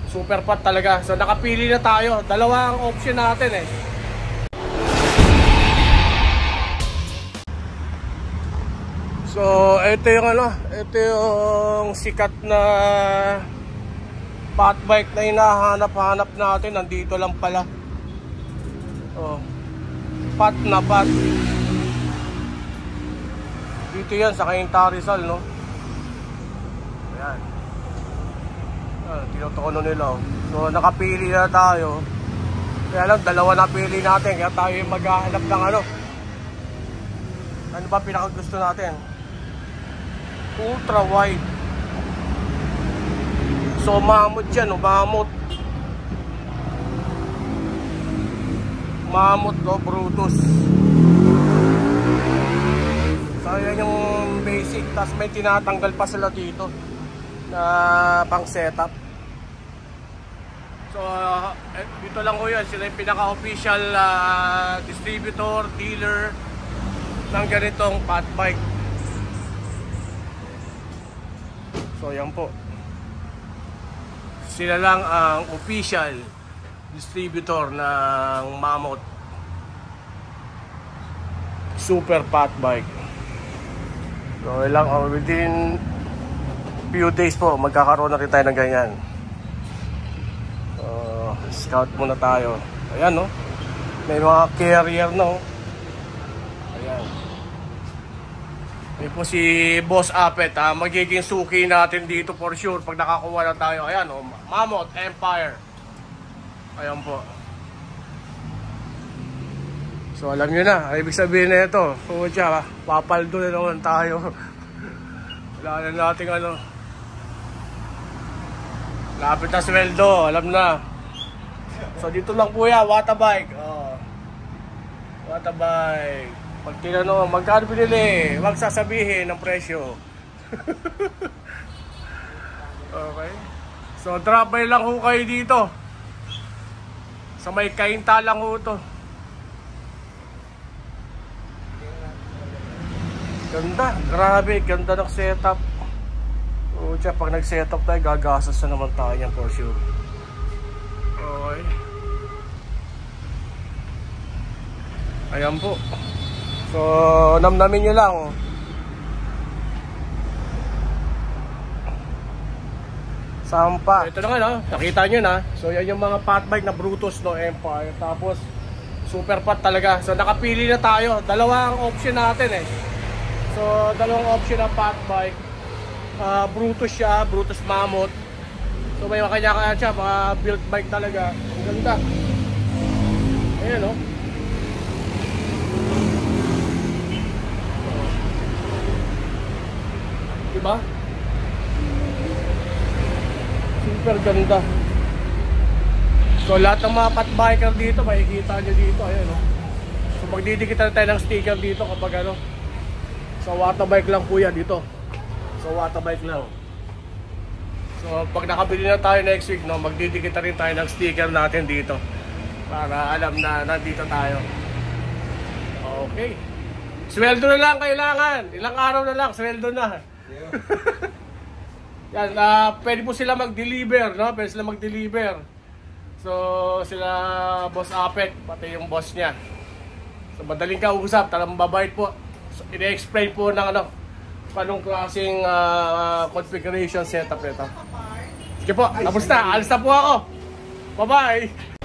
Super fat talaga. So nakapili na tayo. Dalawang option natin eh. So ito yung ito yung sikat na fat bike na hinahanap-hanap natin. Nandito lang pala. Oh. Fat na fat. Dito yan sa Cainta Rizal, no? Ayan. Tinutukono nila. So nakapili na tayo. Kaya lang dalawa na pili natin. Kaya tayo yung maghahanap ng ano ba pinakagusto natin? Ultra wide. So mammoth yan, no? Mammoth. Mammoth, no? Brutus. So yan yung basic. Tapos may tinatanggal pa sila dito na pang setup. So dito lang ko yan. Sila yung pinaka-official distributor, dealer ng ganitong fat bike. So yan po. Sila lang ang official distributor ng Mammoth super fat bike. So within few days po magkakaroon na rin tayo ng ganyan. Scout muna tayo. Ayan, no? May mga carrier, no? Ayan. May po si Boss Apet, ha? Magiging suki natin dito for sure pag nakakuha na tayo. Ayan, no? Mammoth Empire. Ayan po. So alam nyo na, ibig sabihin na ito. Pucha, papaldo na naman tayo. Wala na natin lapit na sweldo, alam na. So dito lang po yan, Watabike. Watabike. Pag tinanong, magkano binili? Huwag sasabihin ng presyo. Okay. So drop by lang ho kayo dito. Sa may Cainta lang ho to. Ganda, grabe, ganda ng setup. Pucha, pag nag-setup tayo, gagastos na naman tayo yan for sure. Okay. Ayan po. So, namnamin nyo lang. Sampa. Ito na nga, no? Nakita nyo na. So, yan yung mga fat bike na Brutus, no? Empire. Tapos, super fat talaga. So, nakapili na tayo. Dalawang option natin eh. So, dalawang option na fat bike. Brutus siya, Brutus Mammoth. So may kanya-kanya siya, mga build bike talaga. Ang ganda. Ayan, no? Diba? Super ganda. So lahat ng mga fat biker dito, makikita nyo dito. Ayan, no? So magdidikitan tayo ng sticker dito kapag sa Watabike lang po yan dito. So Watabike lang. So pag nakabili na tayo next week, no, magdidikit rin tayo ng sticker natin dito para alam na nandito tayo. Okay. Sweldo na lang kailangan. Ilang araw na lang, sweldo na. Yan, pwede po sila mag-deliver, no? Pwede sila mag-deliver. So sila Boss Apet, pati yung boss niya. So madaling kausap, talagang babait po. So, ine-explain po ng anong klaseng configuration setup ito. Sige po, tapos na. Alis na po ako. Bye-bye.